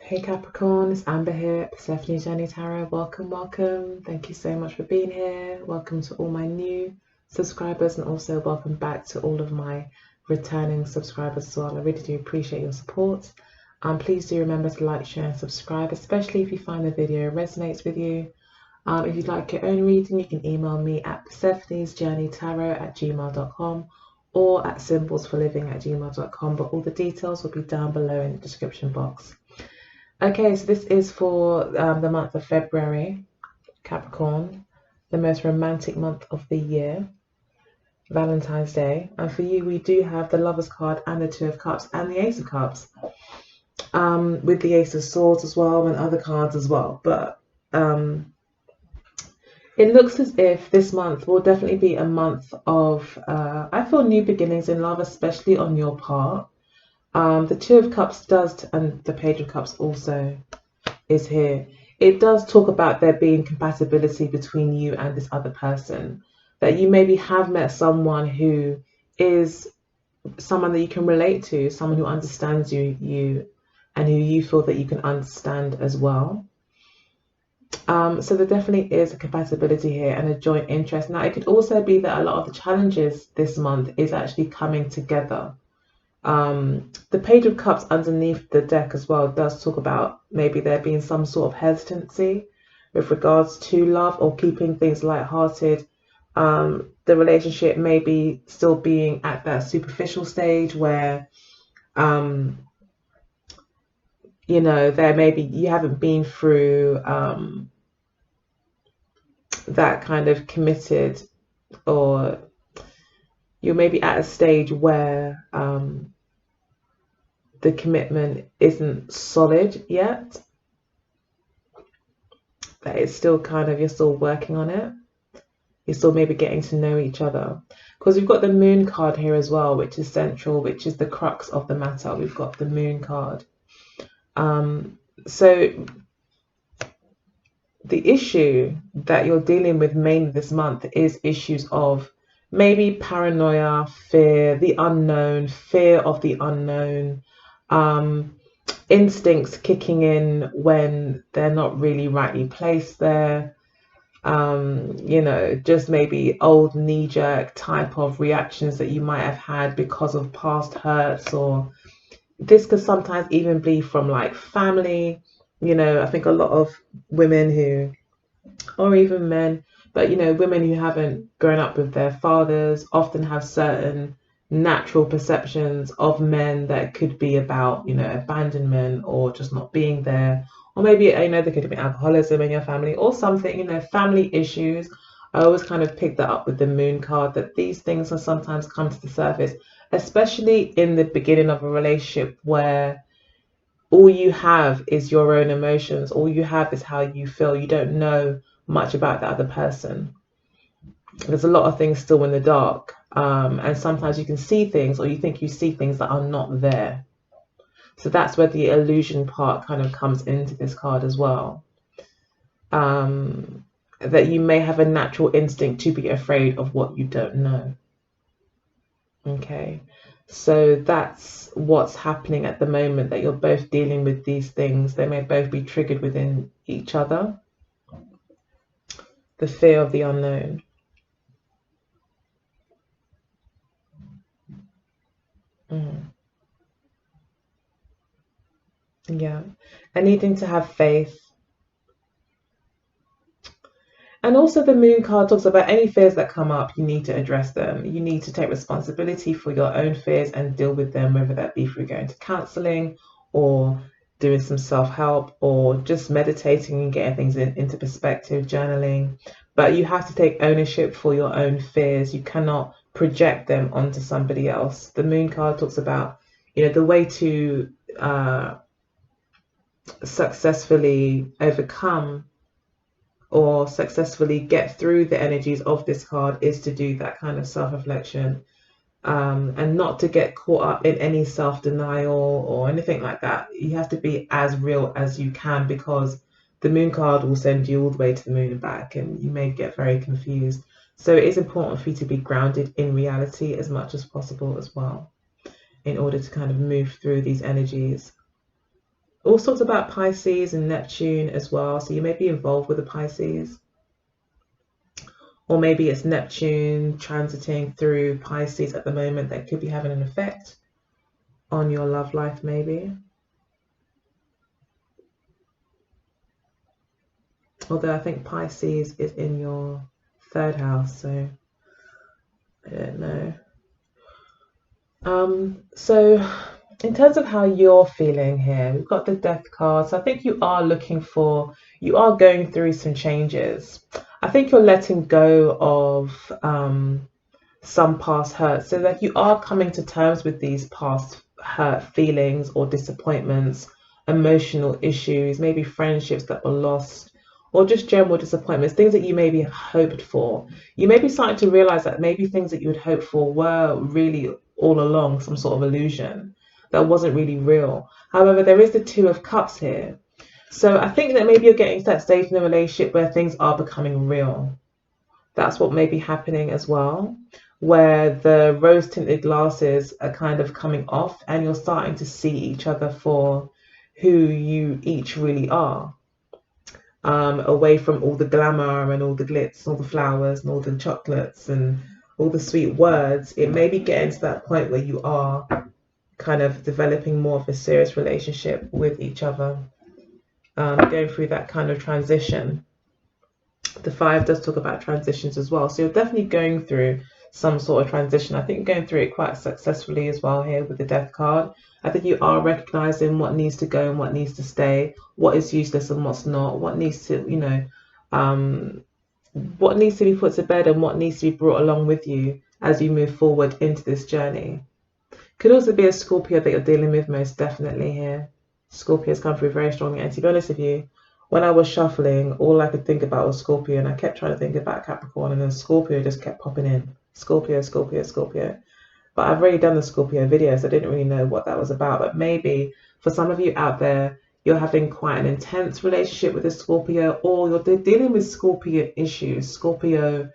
Hey Capricorn, it's Amber here at Persephone Journey Tarot. Welcome, welcome. Thank you so much for being here. Welcome to all my new subscribers and also welcome back to all of my returning subscribers as well. I really do appreciate your support. Please do remember to like, share and subscribe, especially if you find the video resonates with you. If you'd like your own reading, you can email me at persephonesjourneytarot@gmail.com or at symbolsforliving@gmail.com, but all the details will be down below in the description box. Okay, so this is for the month of February, Capricorn, the most romantic month of the year, Valentine's Day. And for you, we do have the Lovers card and the Two of Cups and the Ace of Cups, with the Ace of Swords as well and other cards as well. But it looks as if this month will definitely be a month of, I feel, new beginnings in love, especially on your part. The Two of Cups does, and the Page of Cups also is here. It does talk about there being compatibility between you and this other person. That you maybe have met someone who is someone that you can relate to, someone who understands you and who you feel that you can understand as well. So there definitely is a compatibility here and a joint interest. Now, it could also be that a lot of the challenges this month is actually coming together. The Page of Cups underneath the deck as well does talk about maybe there being some sort of hesitancy with regards to love or keeping things lighthearted. The relationship may be still being at that superficial stage where, you know, there maybe you haven't been through that kind of committed, or you're maybe at a stage where the commitment isn't solid yet, that it's still kind of, you're still working on it, you're still maybe getting to know each other, because we've got the Moon card here as well, which is central, which is the crux of the matter. We've got the Moon card. So the issue that you're dealing with mainly this month is issues of maybe paranoia, fear, the unknown, fear of the unknown, instincts kicking in when they're not really rightly placed there, you know, just maybe old knee-jerk type of reactions that you might have had because of past hurts, or this could sometimes even be from like family. You know, I think a lot of women who, or even men, but you know, women who haven't grown up with their fathers often have certain natural perceptions of men that could be about, you know, abandonment or just not being there, or maybe, you know, there could be alcoholism in your family or something, you know, family issues. I always kind of pick that up with the Moon card, that these things will sometimes come to the surface, especially in the beginning of a relationship where all you have is your own emotions, all you have is how you feel, you don't know much about the other person. There's a lot of things still in the dark, and sometimes you can see things, or you think you see things that are not there. So that's where the illusion part kind of comes into this card as well, that you may have a natural instinct to be afraid of what you don't know. Okay, so that's what's happening at the moment, that you're both dealing with these things. They may both be triggered within each other. The fear of the unknown. Yeah, and needing to have faith. And also the Moon card talks about any fears that come up, you need to address them. You need to take responsibility for your own fears and deal with them, whether that be through going to counseling or doing some self-help or just meditating and getting things into perspective, journaling. But you have to take ownership for your own fears. You cannot project them onto somebody else. The Moon card talks about, you know, the way to successfully overcome or successfully get through the energies of this card is to do that kind of self-reflection, and not to get caught up in any self-denial or anything like that. You have to be as real as you can, because the Moon card will send you all the way to the moon and back, and you may get very confused. So it is important for you to be grounded in reality as much as possible as well, in order to kind of move through these energies also talks about Pisces and Neptune as well. So you may be involved with the Pisces, or maybe it's Neptune transiting through Pisces at the moment that could be having an effect on your love life, maybe. Although I think Pisces is in your 3rd house, so I don't know. So in terms of how you're feeling here, we've got the Death card. So I think you are going through some changes. I think you're letting go of some past hurt, so that you are coming to terms with these past hurt feelings or disappointments, emotional issues, maybe friendships that were lost, or just general disappointments, things that you maybe hoped for. You may be starting to realize that maybe things that you had hoped for were really all along some sort of illusion that wasn't really real. However, there is the 2 of Cups here. So I think that maybe you're getting to that stage in the relationship where things are becoming real. That's what may be happening as well, where the rose tinted glasses are kind of coming off and you're starting to see each other for who you each really are. Away from all the glamour and all the glitz, all the flowers and all the chocolates and all the sweet words. It may be getting to that point where you are kind of developing more of a serious relationship with each other, going through that kind of transition. The 5 does talk about transitions as well. So you're definitely going through some sort of transition. I think you're going through it quite successfully as well here with the Death card. I think you are recognizing what needs to go and what needs to stay, what is useless and what's not, what needs to, what needs to be put to bed and what needs to be brought along with you as you move forward into this journey. Could also be a Scorpio that you're dealing with, most definitely here. Scorpios come through very strongly. And to be honest with you, when I was shuffling, all I could think about was Scorpio, and I kept trying to think about Capricorn, and then Scorpio just kept popping in. Scorpio, Scorpio, Scorpio. But I've already done the Scorpio video, so I didn't really know what that was about. But maybe for some of you out there, you're having quite an intense relationship with a Scorpio, or you're dealing with Scorpio issues, Scorpio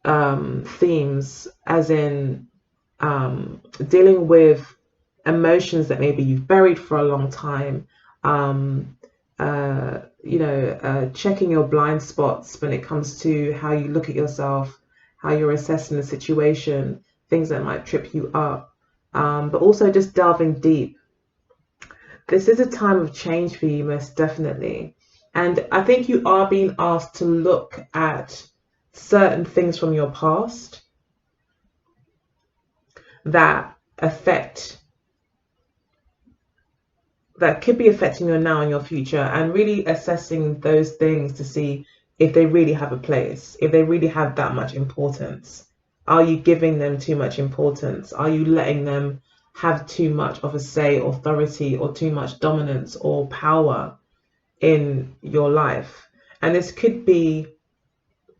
themes, as in dealing with emotions that maybe you've buried for a long time, checking your blind spots when it comes to how you look at yourself, how you're assessing the situation, things that might trip you up, but also just delving deep. This is a time of change for you, most definitely. And I think you are being asked to look at certain things from your past that could be affecting your now and your future, and really assessing those things to see if they really have a place, if they really have that much importance. Are you giving them too much importance? Are you letting them have too much of a say, authority, or too much dominance or power in your life? And this could be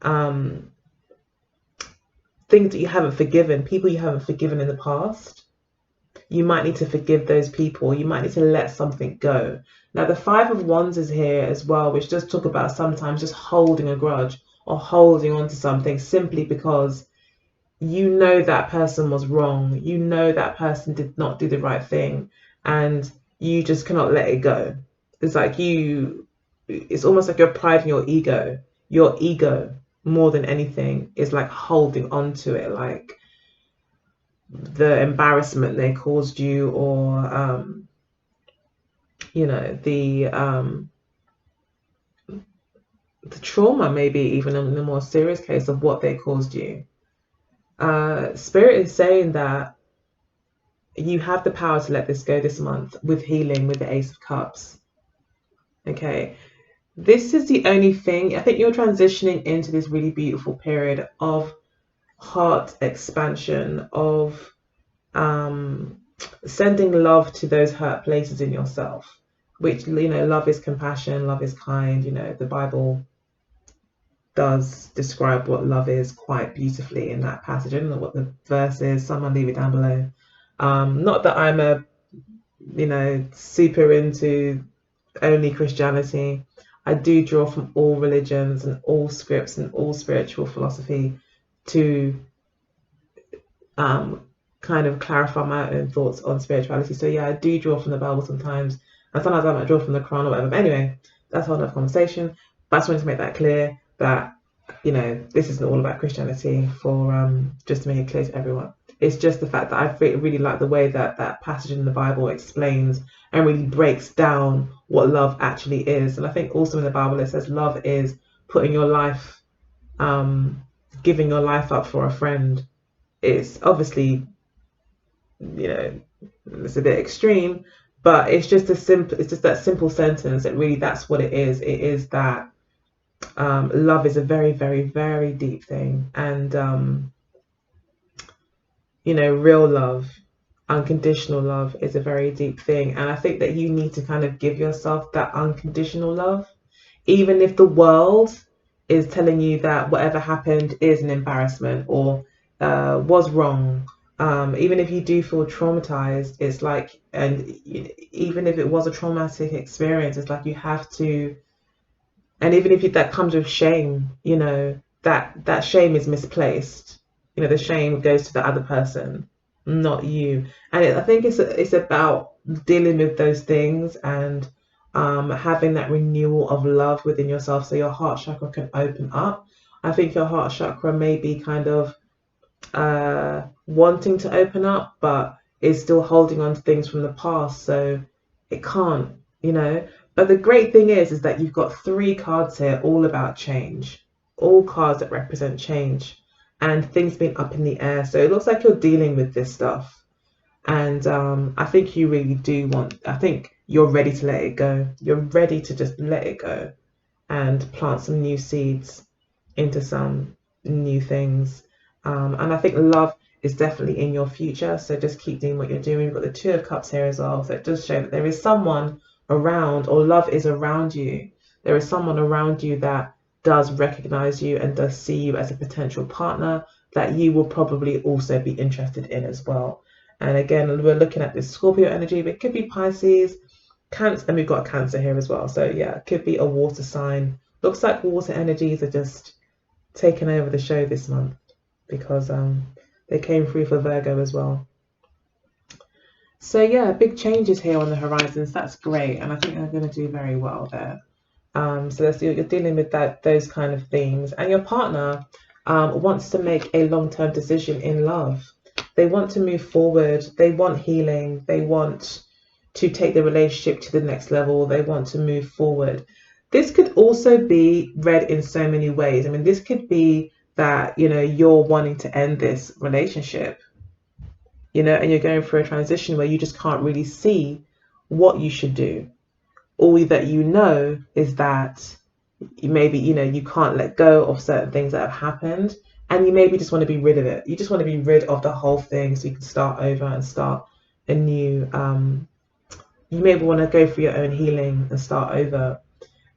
things that you haven't forgiven, people you haven't forgiven in the past. You might need to forgive those people. You might need to let something go. Now, the 5 of Wands is here as well, which does talk about sometimes just holding a grudge or holding on to something simply because you know that person was wrong. You know that person did not do the right thing, and you just cannot let it go. It's like it's almost like your pride and your ego more than anything is like holding on to it, like the embarrassment they caused you, or the trauma, maybe even in a more serious case of what they caused you. Spirit is saying that you have the power to let this go this month with healing, with the Ace of Cups. Okay, this is the only thing. I think you're transitioning into this really beautiful period of heart expansion, of sending love to those hurt places in yourself, which, love is compassion, love is kind. The Bible does describe what love is quite beautifully in that passage. I don't know what the verse is. Someone leave it down below. Not that I'm a super into only Christianity. I do draw from all religions and all scripts and all spiritual philosophy to kind of clarify my own thoughts on spirituality. So yeah, I do draw from the Bible sometimes, and sometimes I might draw from the Quran or whatever. But anyway, that's a whole other conversation. But I just wanted to make that clear that, you know, this isn't all about Christianity, for just to make it clear to everyone. It's just the fact that I really like the way that that passage in the Bible explains and really breaks down what love actually is. And I think also in the Bible it says love is putting your life, giving your life up for a friend. It's obviously, you know, it's a bit extreme, but it's just that simple sentence that really, that's what it is. It is that love is a very, very, very deep thing. And you know, real love, unconditional love is a very deep thing. And I think that you need to kind of give yourself that unconditional love, even if the world is telling you that whatever happened is an embarrassment or was wrong. Even if you do feel traumatized, it's like, and even if it was a traumatic experience, it's like you have to, and even if that comes with shame, you know, that shame is misplaced. You know, the shame goes to the other person, not you. And I think it's about dealing with those things and having that renewal of love within yourself, so your heart chakra can open up. I think your heart chakra may be kind of wanting to open up, but is still holding on to things from the past, so it can't, you know. But the great thing is that you've got 3 cards here, all about change, all cards that represent change and things being up in the air. So it looks like you're dealing with this stuff, and I think you really do I think you're ready to let it go. You're ready to just let it go and plant some new seeds into some new things. And I think love is definitely in your future. So just keep doing what you're doing. We've got the 2 of Cups here as well. So it does show that there is someone around, or love is around you. There is someone around you that does recognize you and does see you as a potential partner that you will probably also be interested in as well. And again, we're looking at this Scorpio energy, but it could be Pisces, Cancer, and we've got Cancer here as well. So yeah, it could be a water sign. Looks like water energies are just taking over the show this month, because they came through for Virgo as well. So yeah, big changes here on the horizons. That's great, and I think they're going to do very well there. So you're dealing with those kind of themes, and your partner wants to make a long-term decision in love. They want to move forward. They want healing. They want to take the relationship to the next level. They want to move forward. This could also be read in so many ways. I mean, this could be that, you know, you're wanting to end this relationship, you know, and you're going through a transition where you just can't really see what you should do. All that you know is that maybe, you know, you can't let go of certain things that have happened, and you maybe just want to be rid of it. You just want to be rid of the whole thing so you can start over and start a new, you maybe want to go through your own healing and start over.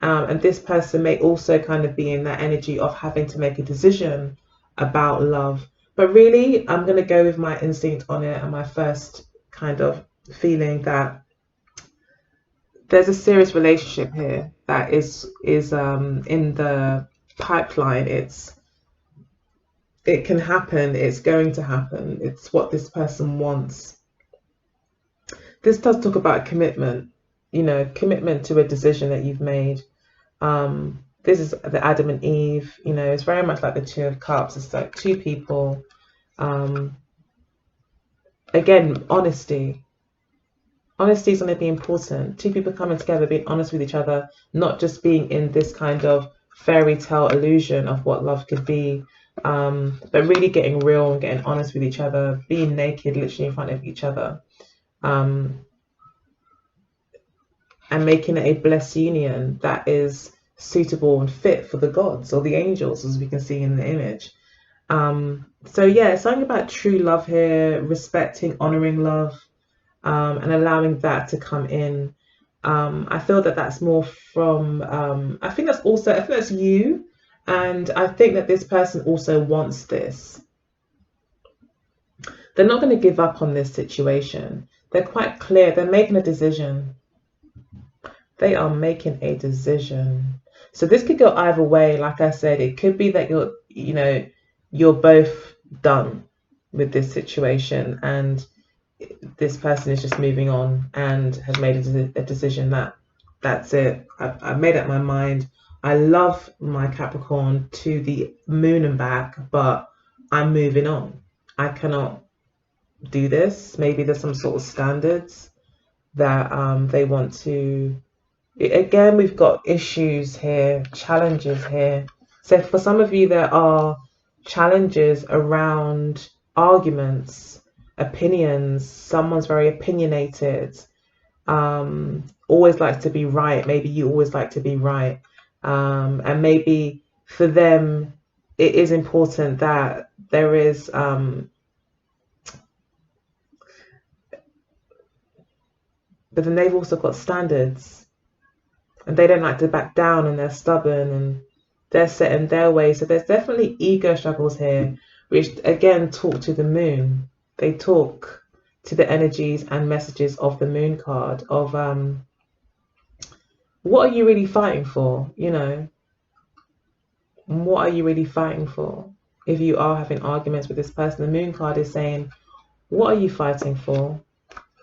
And this person may also kind of be in that energy of having to make a decision about love. But really, I'm going to go with my instinct on it and my first kind of feeling that there's a serious relationship here that is in the pipeline. It can happen. It's going to happen. It's what this person wants. This does talk about commitment, you know, commitment to a decision that you've made. This is the Adam and Eve, you know, it's very much like the 2 of Cups. It's like 2 people. Again, honesty. Honesty is going to be important. 2 people coming together, being honest with each other, not just being in this kind of fairy tale illusion of what love could be, but really getting real and getting honest with each other, being naked literally in front of each other, and making it a blessed union that is suitable and fit for the gods or the angels, as we can see in the image. So yeah, it's something about true love here, respecting, honoring love, and allowing that to come in. I feel that that's more from, I think that's you. And I think that this person also wants this. They're not going to give up on this situation. They're quite clear. They're making a decision. They are making a decision. So this could go either way. Like I said, it could be that you're both done. with this situation, and this person is just moving on and has made a decision that that's it. I've made up my mind. I love my Capricorn to the moon and back, but I'm moving on. I cannot do this. Maybe there's some sort of standards that they want to. Again, we've got issues here, challenges here. So for some of you, there are challenges around arguments, opinions. Someone's very opinionated, always likes to be right. Maybe you always like to be right. And maybe for them, it is important that there is, but then they've also got standards, and they don't like to back down, and they're stubborn, and they're set in their way. So there's definitely ego struggles here, which again talk to the moon. They talk to the energies and messages of the moon card of what are you really fighting for? You know, what are you really fighting for? If you are having arguments with this person, the moon card is saying, what are you fighting for?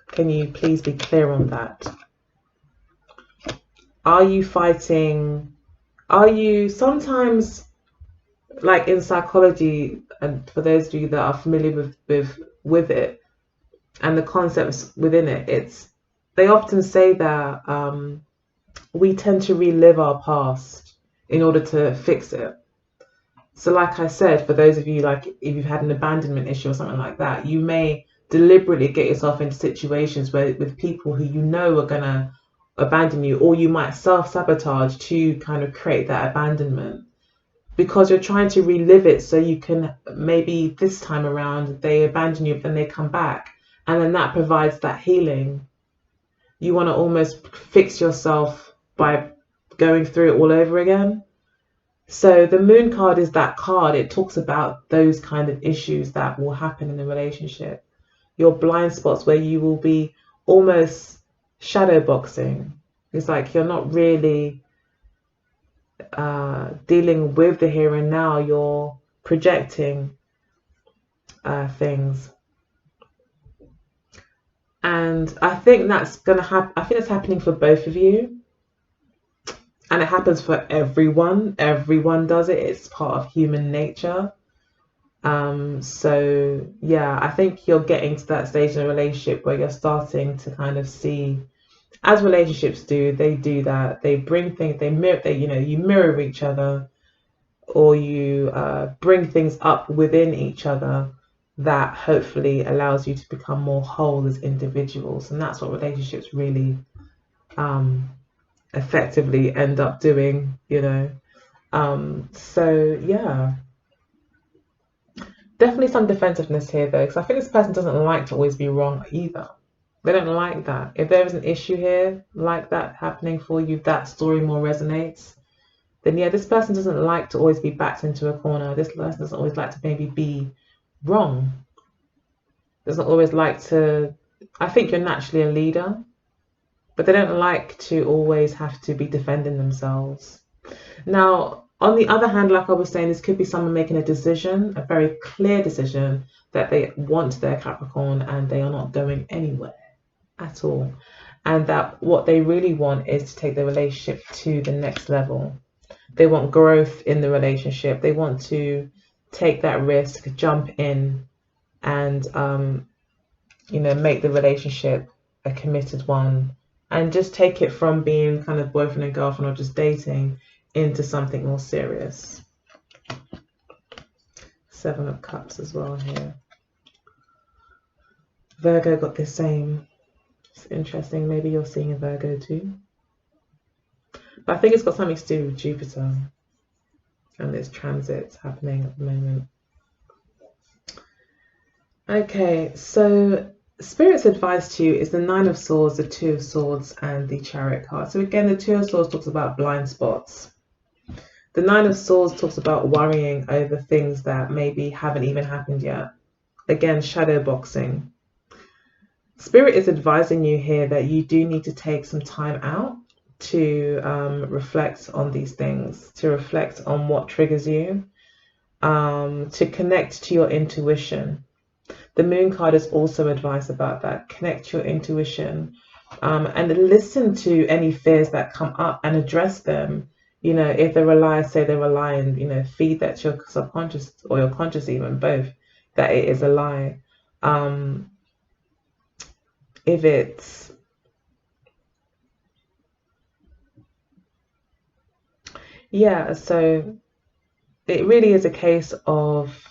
Can you please be clear on that? Are you fighting? Are you sometimes, like in psychology, and for those of you that are familiar with it and the concepts within it, they often say that we tend to relive our past in order to fix it. So like I said, for those of you, like if you've had an abandonment issue or something like that, you may deliberately get yourself into situations where with people who you know are gonna abandon you, or you might self-sabotage to kind of create that abandonment, because you're trying to relive it so you can, maybe this time around they abandon you, but then they come back, and then that provides that healing. You want to almost fix yourself by going through it all over again. So the moon card is that card. It talks about those kind of issues that will happen in a relationship. Your blind spots where you will be almost shadow boxing. It's like you're not really dealing with the here and now. You're projecting things. And I think that's gonna happen. I think it's happening for both of you. And it happens for everyone. Everyone does it. It's part of human nature. So yeah, I think you're getting to that stage in a relationship where you're starting to kind of see, as relationships do, they do that. They bring things, they mirror, you mirror each other, or you bring things up within each other that hopefully allows you to become more whole as individuals. And that's what relationships really effectively end up doing, so yeah, definitely some defensiveness here though, because I think this person doesn't like to always be wrong either. They don't like that. If there is an issue here like that happening for you, that story more resonates, then yeah, this person doesn't like to always be backed into a corner. This person doesn't always like to maybe be wrong. Doesn't always like to, I think you're naturally a leader, but they don't like to always have to be defending themselves. Now, on the other hand, like I was saying, this could be someone making a decision, a very clear decision that they want their Capricorn and they are not going anywhere at all. And that what they really want is to take the relationship to the next level. They want growth in the relationship. They want to take that risk, jump in, and make the relationship a committed one, and just take it from being kind of boyfriend and girlfriend or just dating into something more serious. 7 of Cups as well here. Virgo got the same. It's interesting. Maybe you're seeing a Virgo too. But I think it's got something to do with Jupiter and its transits happening at the moment. Okay, so Spirit's advice to you is the 9 of Swords, the 2 of Swords, and the Chariot card. So again, the 2 of Swords talks about blind spots. The 9 of Swords talks about worrying over things that maybe haven't even happened yet. Again, shadow boxing. Spirit is advising you here that you do need to take some time out to reflect on these things, to reflect on what triggers you, to connect to your intuition. The moon card is also advice about that. Connect your intuition, and listen to any fears that come up and address them. You know, if they're a lie, say they're a lie, and you know, feed that to your subconscious or your conscious, even both, that it is a lie. If it's so it really is a case of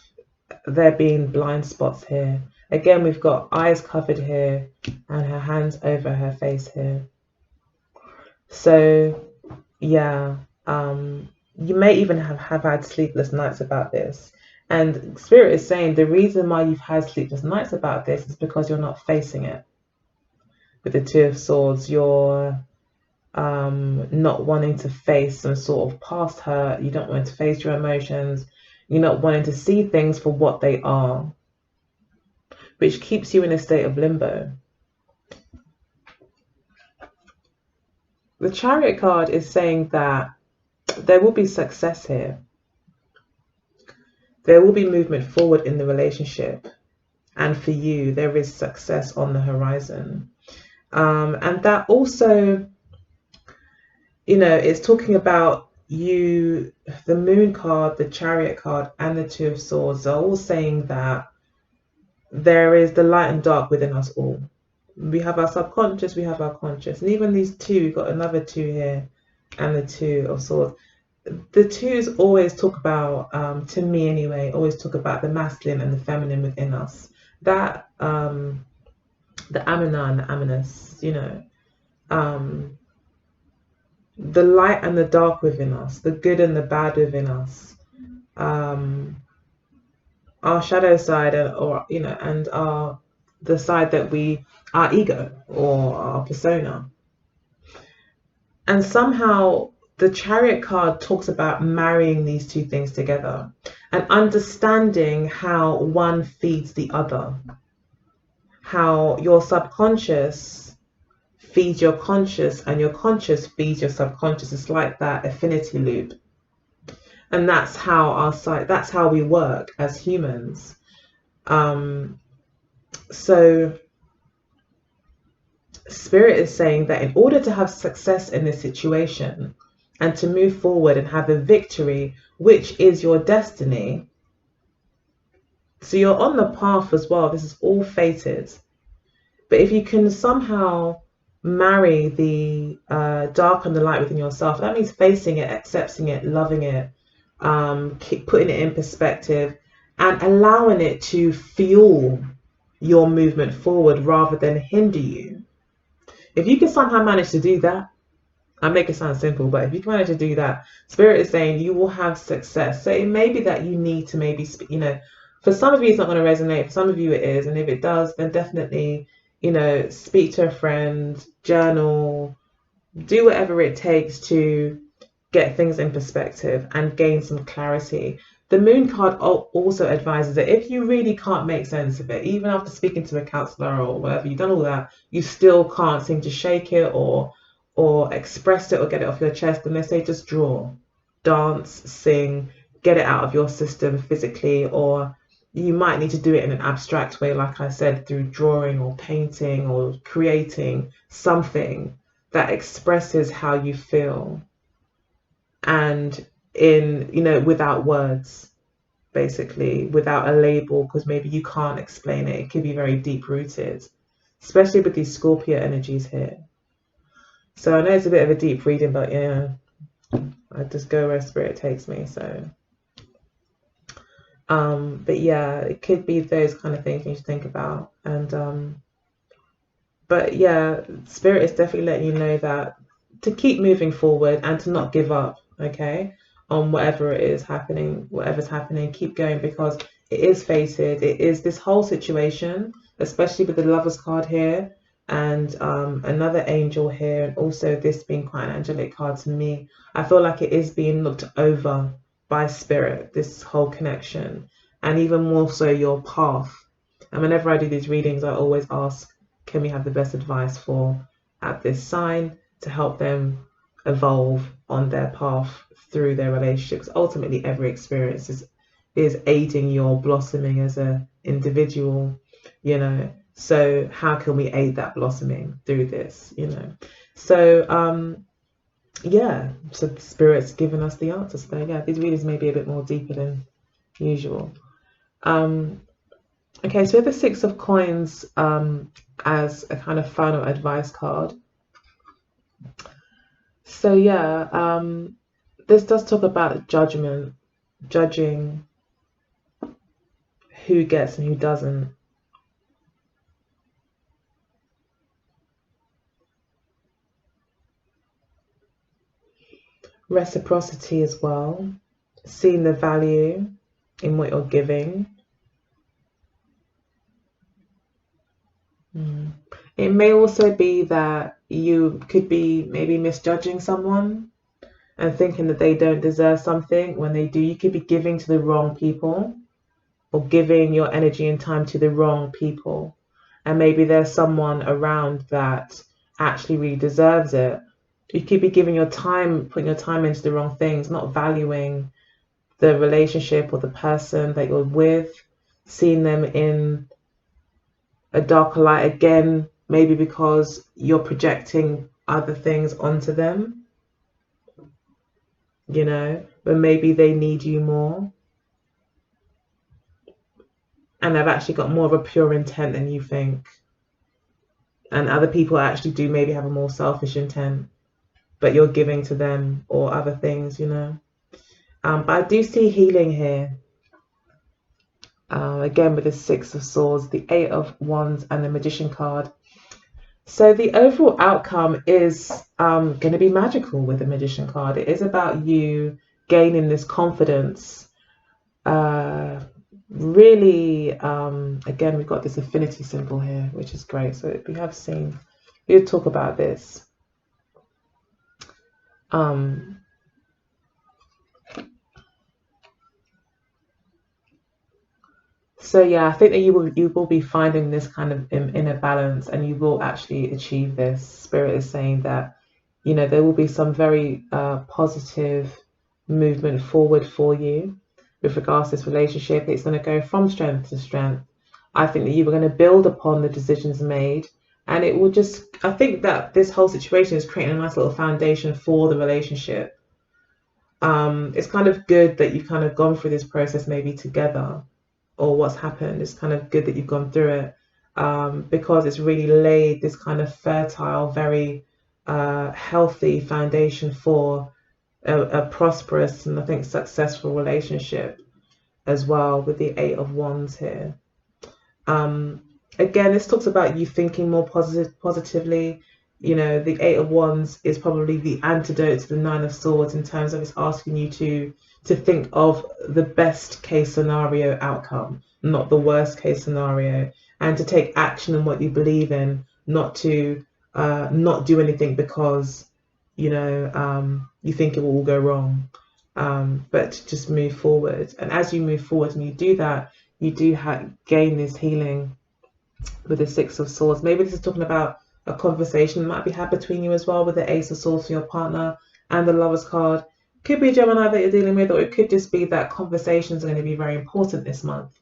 there being blind spots here. Again, we've got eyes covered here and her hands over her face here. So yeah, you may even have had sleepless nights about this. And Spirit is saying the reason why you've had sleepless nights about this is because you're not facing it. With the Two of Swords, you're not wanting to face some sort of past hurt. You don't want to face your emotions. You're not wanting to see things for what they are, which keeps you in a state of limbo. The Chariot card is saying that there will be success here. There will be movement forward in the relationship. And for you, there is success on the horizon. And that also, you know, it's talking about you, the Moon card, the Chariot card, and the Two of Swords are all saying that there is the light and dark within us all. We have our subconscious, we have our conscious. And even these two, we've got another two here, and the Two of Swords. The twos always talk about, to me anyway, always talk about the masculine and the feminine within us. That, the Amina and the Aminus, you know, the light and the dark within us, the good and the bad within us, our shadow side, or you know, and the side that our ego or our persona. And somehow the Chariot card talks about marrying these two things together and understanding how one feeds the other, how your subconscious feeds your conscious and your conscious feeds your subconscious. It's like that affinity loop. And that's how that's how we work as humans. So Spirit is saying that in order to have success in this situation and to move forward and have a victory, which is your destiny, so you're on the path as well. This is all fated. But if you can somehow marry the dark and the light within yourself, that means facing it, accepting it, loving it, keep putting it in perspective and allowing it to fuel your movement forward rather than hinder you. If you can somehow manage to do that, I make it sound simple, but if you can manage to do that, Spirit is saying you will have success. So it may be that you need to maybe, you know, for some of you it's not going to resonate, for some of you it is, and if it does, then definitely, you know, speak to a friend, journal, do whatever it takes to get things in perspective and gain some clarity. The Moon card also advises that if you really can't make sense of it, even after speaking to a counselor or whatever, you've done all that, you still can't seem to shake it or express it or get it off your chest, then they say just draw, dance, sing, get it out of your system physically, or you might need to do it in an abstract way, like I said, through drawing or painting or creating something that expresses how you feel, and in, you know, without words, basically, without a label, because maybe you can't explain it. It could be very deep rooted, especially with these Scorpio energies here. So I know it's a bit of a deep reading, but yeah, I just go where Spirit takes me. So but yeah, it could be those kind of things you should think about. And but yeah, Spirit is definitely letting you know that to keep moving forward and to not give up, okay, on whatever it is happening, whatever's happening, keep going, because it is fated. It is this whole situation, especially with the Lovers card here and another angel here, and also this being quite an angelic card to me. I feel like it is being looked over by Spirit, this whole connection, and even more so your path. And whenever I do these readings, I always ask, can we have the best advice at this sign to help them evolve on their path through their relationships. Ultimately, every experience is aiding your blossoming as a individual, you know. So how can we aid that blossoming through this, you know? So yeah, so the spirit's given us the answers there. Yeah, these readings may be a bit more deeper than usual. Okay, so we have the Six of Coins as a kind of final advice card. So yeah, this does talk about judgment, judging who gets and who doesn't. Reciprocity as well, seeing the value in what you're giving. It may also be that you could be maybe misjudging someone and thinking that they don't deserve something when they do. You could be giving to the wrong people or giving your energy and time to the wrong people. And maybe there's someone around that actually really deserves it. You could be giving your time, putting your time into the wrong things, not valuing the relationship or the person that you're with, seeing them in a darker light again, maybe because you're projecting other things onto them, you know, but maybe they need you more. And they've actually got more of a pure intent than you think. And other people actually do maybe have a more selfish intent, but you're giving to them or other things, you know. But I do see healing here. Again, with the Six of Swords, the Eight of Wands, and the Magician card. So the overall outcome is going to be magical with the Magician card. It is about you gaining this confidence. Really, again, we've got this affinity symbol here, which is great. So we have seen, we'll talk about this. So yeah, I think that you will be finding this kind of inner balance, and you will actually achieve this. Spirit is saying that, you know, there will be some very positive movement forward for you with regards to this relationship. It's going to go from strength to strength. I think that you are going to build upon the decisions made, and it will just, I think that this whole situation is creating a nice little foundation for the relationship. It's kind of good that you've kind of gone through this process maybe together, or what's happened. It's kind of good that you've gone through it, because it's really laid this kind of fertile, very healthy foundation for a prosperous and I think successful relationship as well, with the Eight of Wands here. Again, this talks about you thinking more positively. You know, the Eight of Wands is probably the antidote to the Nine of Swords in terms of it's asking you to think of the best case scenario outcome, not the worst case scenario, and to take action on what you believe in, not to not do anything because, you know, you think it will all go wrong, but to just move forward. And as you move forward and you do that, you do gain this healing with the Six of Swords. Maybe this is talking about a conversation that might be had between you as well, with the Ace of Swords for your partner and the Lovers card. Could be a Gemini that you're dealing with, or it could just be that conversations are going to be very important this month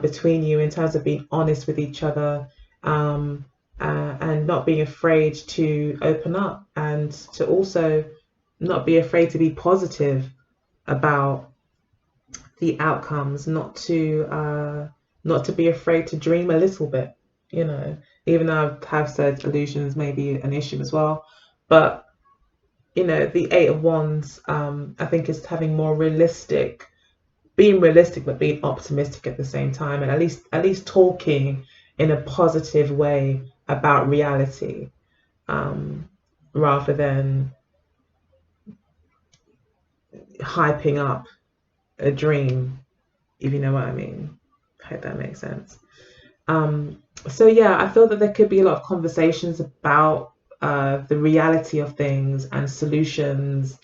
between you in terms of being honest with each other, and not being afraid to open up, and to also not be afraid to be positive about the outcomes, not to be afraid to dream a little bit, you know, even though I have said illusions may be an issue as well. But, you know, the Eight of Wands, I think, is having more being realistic, but being optimistic at the same time, and at least talking in a positive way about reality, rather than hyping up a dream, if you know what I mean. I hope that makes sense. So yeah, I feel that there could be a lot of conversations about the reality of things and solutions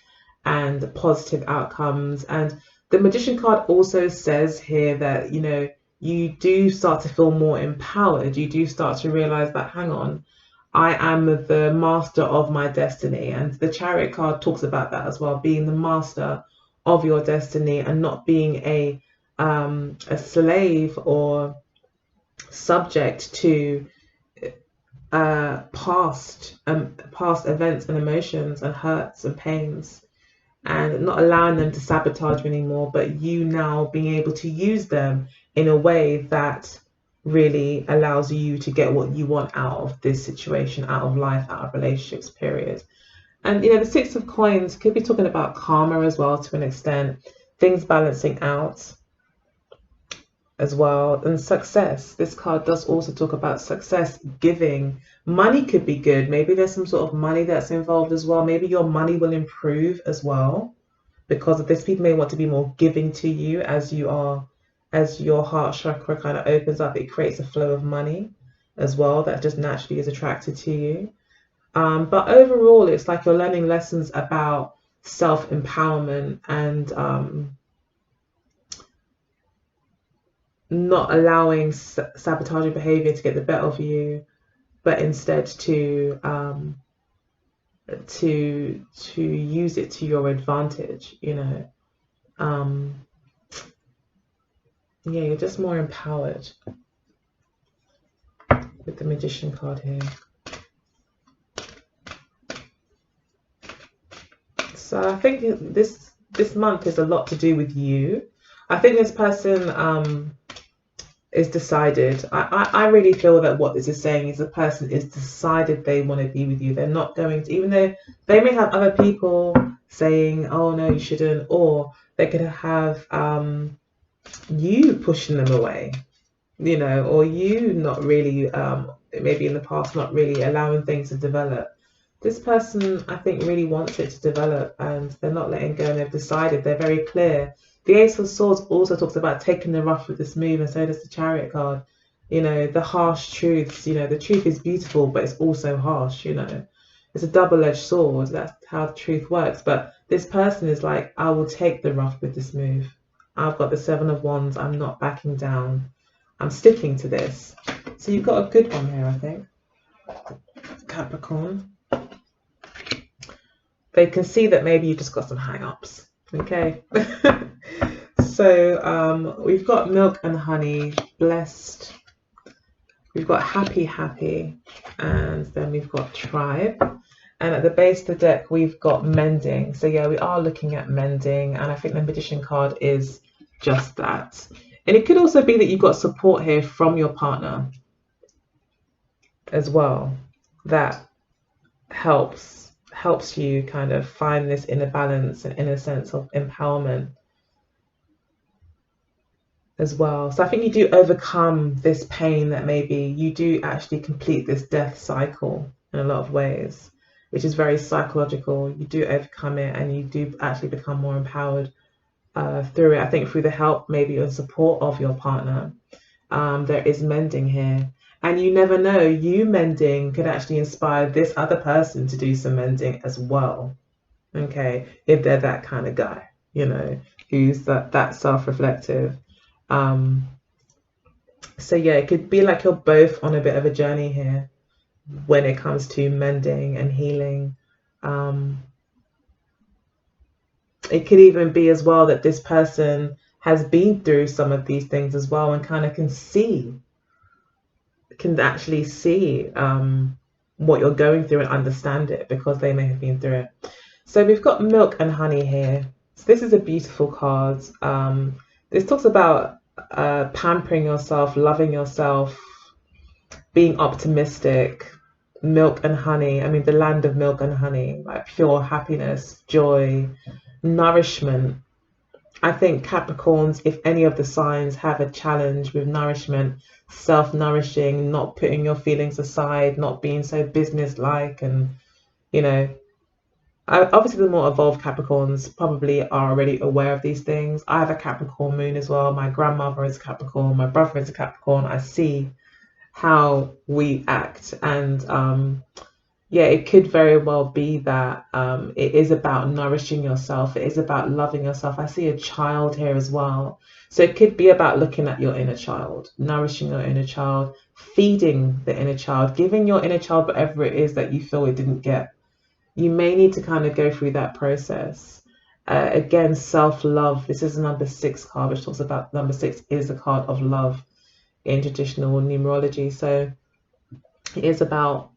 and positive outcomes. And the Magician card also says here that, you know, you do start to feel more empowered. You do start to realize that, hang on, I am the master of my destiny. And the Chariot card talks about that as well, being the master of your destiny and not being a a slave or subject to past events and emotions and hurts and pains, and not allowing them to sabotage you anymore, but you now being able to use them in a way that really allows you to get what you want out of this situation, out of life, out of relationships, period. And the Six of Coins could be talking about karma as well, to an extent, things balancing out as well, and success. This card does also talk about success, giving. Money could be good. Maybe there's some sort of money that's involved as well. Maybe your money will improve as well because of this. People may want to be more giving to you as your heart chakra kind of opens up. It creates a flow of money as well that just naturally is attracted to you. But overall, it's like you're learning lessons about self-empowerment and not allowing sabotaging behavior to get the better of you, but instead to use it to your advantage. Yeah, you're just more empowered with the Magician card here. So I think this month is a lot to do with you. I think this person is decided. I really feel that what this is saying is the person is decided they want to be with you. They're not going to, even though they may have other people saying, oh no, you shouldn't, or they could have you pushing them away, or you not really, maybe in the past, not really allowing things to develop. This person, I think, really wants it to develop, and they're not letting go, and they've decided. They're very clear. The Ace of Swords also talks about taking the rough with the smooth, and so does the Chariot card. The harsh truths. The truth is beautiful, but it's also harsh. It's a double-edged sword. That's how the truth works. But this person is like, I will take the rough with the smooth. I've got the Seven of Wands. I'm not backing down. I'm sticking to this. So you've got a good one here, I think. Capricorn. They can see that maybe you've just got some hang-ups. Okay. So we've got Milk and Honey, Blessed. We've got Happy, and then we've got Tribe. And at the base of the deck, we've got Mending. So yeah, we are looking at mending, and I think the Magician card is just that. And it could also be that you've got support here from your partner as well. That helps you kind of find this inner balance and inner sense of empowerment as well. So I think you do overcome this pain, that maybe you do actually complete this death cycle in a lot of ways, which is very psychological. You do overcome it, and you do actually become more empowered through it. I think through the help, maybe, and support of your partner. There is mending here. And you never know, you mending could actually inspire this other person to do some mending as well. Okay, if they're that kind of guy, who's that self-reflective. So yeah, it could be like you're both on a bit of a journey here when it comes to mending and healing. It could even be as well that this person has been through some of these things as well, and kind of can actually see what you're going through and understand it because they may have been through it. So we've got Milk and Honey here. So this is a beautiful card. This talks about pampering yourself, loving yourself, being optimistic. Milk and honey. I mean, the land of milk and honey, like pure happiness, joy, nourishment. I think Capricorns, if any of the signs have a challenge with nourishment, self-nourishing, not putting your feelings aside, not being so business-like, and obviously the more evolved Capricorns probably are already aware of these things. I have a Capricorn moon as well. My grandmother is a Capricorn. My brother is a Capricorn. I see how we act, and yeah, it could very well be that it is about nourishing yourself. It is about loving yourself. I see a child here as well. So it could be about looking at your inner child, nourishing your inner child, feeding the inner child, giving your inner child whatever it is that you feel it didn't get. You may need to kind of go through that process. Again, self-love. This is a number 6 card, which talks about number 6 is the card of love in traditional numerology. So it is about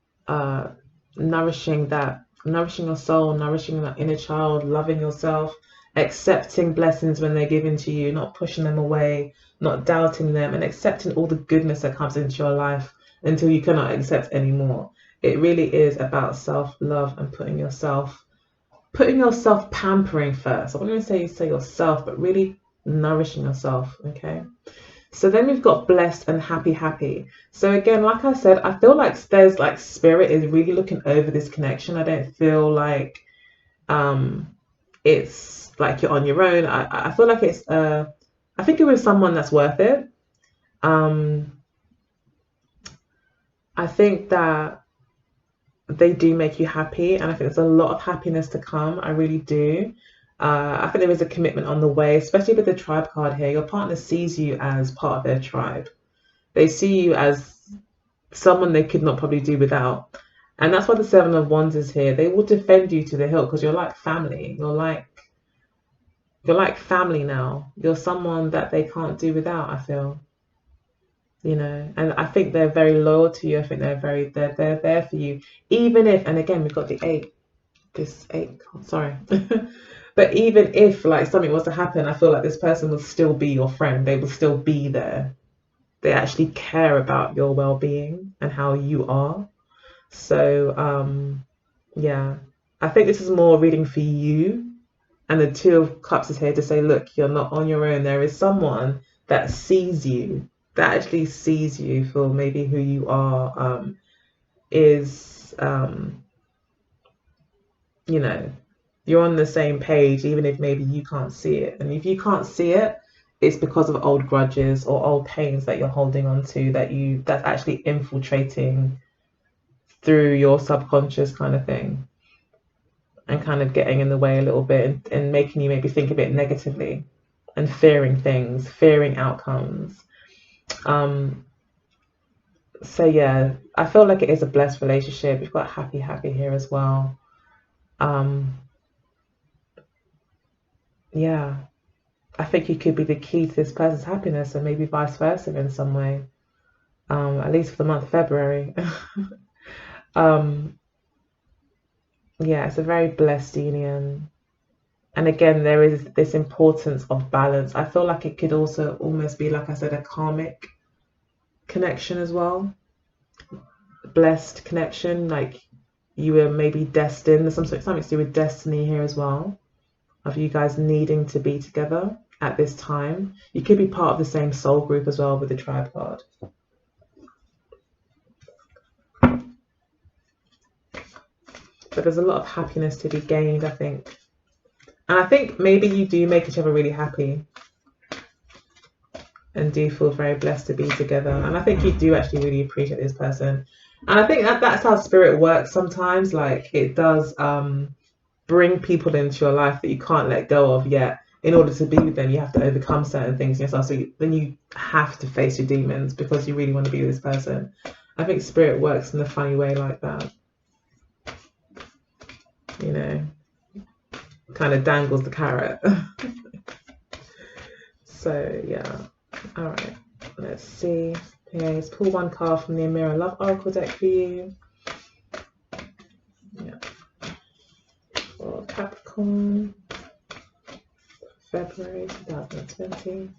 nourishing your soul, nourishing that inner child, loving yourself, accepting blessings when they're given to you, not pushing them away, not doubting them, and accepting all the goodness that comes into your life until you cannot accept anymore. It really is about self-love and putting yourself pampering first. I wouldn't even say yourself, but really nourishing yourself. Okay. So then we've got blessed and happy. So again, like I said, I feel like there's like spirit is really looking over this connection. I don't feel like it's like you're on your own. I feel like it's I think you're with someone that's worth it. I think that they do make you happy, and I think there's a lot of happiness to come. I really do. I think there is a commitment on the way, especially with the tribe card here. Your partner sees you as part of their tribe. They see you as someone they could not probably do without. And that's why the 7 of Wands is here. They will defend you to the hilt because you're like family. You're like family now. You're someone that they can't do without, I feel. You know, and I think they're very loyal to you. I think they're there for you. Even if, and again, we've got the 8. This 8, sorry. But even if like something was to happen, I feel like this person will still be your friend. They will still be there. They actually care about your well-being and how you are. So yeah, I think this is more reading for you. And the 2 of Cups is here to say, look, you're not on your own. There is someone that sees you, that actually sees you for maybe who you are, you know, you're on the same page, even if maybe you can't see it. And if you can't see it, it's because of old grudges or old pains that you're holding on to that's actually infiltrating through your subconscious kind of thing, and kind of getting in the way a little bit and making you maybe think a bit negatively and fearing things, fearing outcomes. So yeah, I feel like it is a blessed relationship. We've got happy here as well. Yeah, I think you could be the key to this person's happiness, and maybe vice versa in some way. At least for the month of February. Yeah, it's a very blessed union. And again, there is this importance of balance. I feel like it could also almost be, like I said, a karmic connection as well. Blessed connection, like you were maybe destined. There's something to do with destiny here as well, of you guys needing to be together at this time. You could be part of the same soul group as well with the tribe card. But there's a lot of happiness to be gained, I think. And I think maybe you do make each other really happy and do feel very blessed to be together. And I think you do actually really appreciate this person. And I think that's how spirit works sometimes. Like it does bring people into your life that you can't let go of yet. In order to be with them, you have to overcome certain things in yourself. So then you have to face your demons because you really want to be with this person. I think spirit works in a funny way like that. You know, kind of dangles the carrot. So yeah, all right, let's see. Yeah, let's pull one card from the Mirror Love Oracle deck for you. Yeah, for Capricorn, February 2020.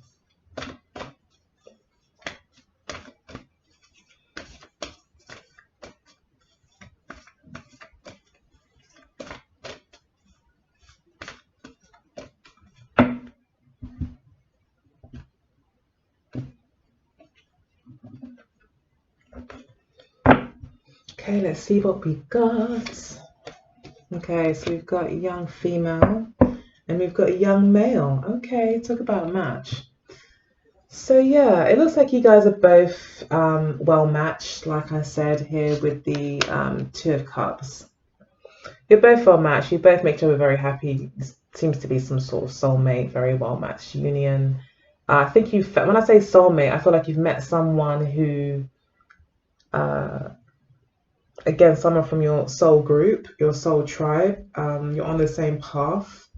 Okay, let's see what we got. Okay, so we've got a young female and we've got a young male. Okay, talk about a match. So yeah, it looks like you guys are both well matched, like I said here with the 2 of Cups. You're both well matched. You both make each other very happy. It seems to be some sort of soulmate, very well matched union. I think when I say soulmate, I feel like you've met someone who again, someone from your soul group, your soul tribe. You're on the same path.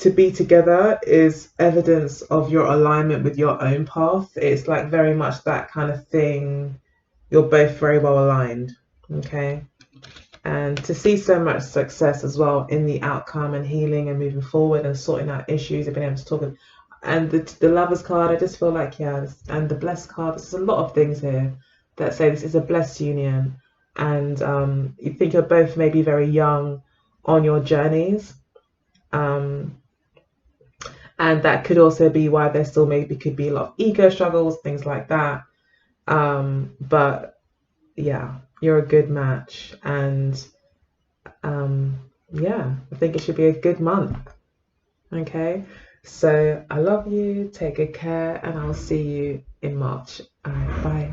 to be together is evidence of your alignment with your own path. It's like very much that kind of thing. You're both very well aligned. Okay. And to see so much success as well in the outcome and healing and moving forward and sorting out issues and being able to talk. And the Lovers card, I just feel like, yeah, and the Blessed card, there's a lot of things here that say this is a blessed union. And you think you're both maybe very young on your journeys. And that could also be why there still maybe could be a lot of ego struggles, things like that. But yeah, you're a good match. And yeah, I think it should be a good month. Okay, so I love you, take good care, and I'll see you in March. All right, bye.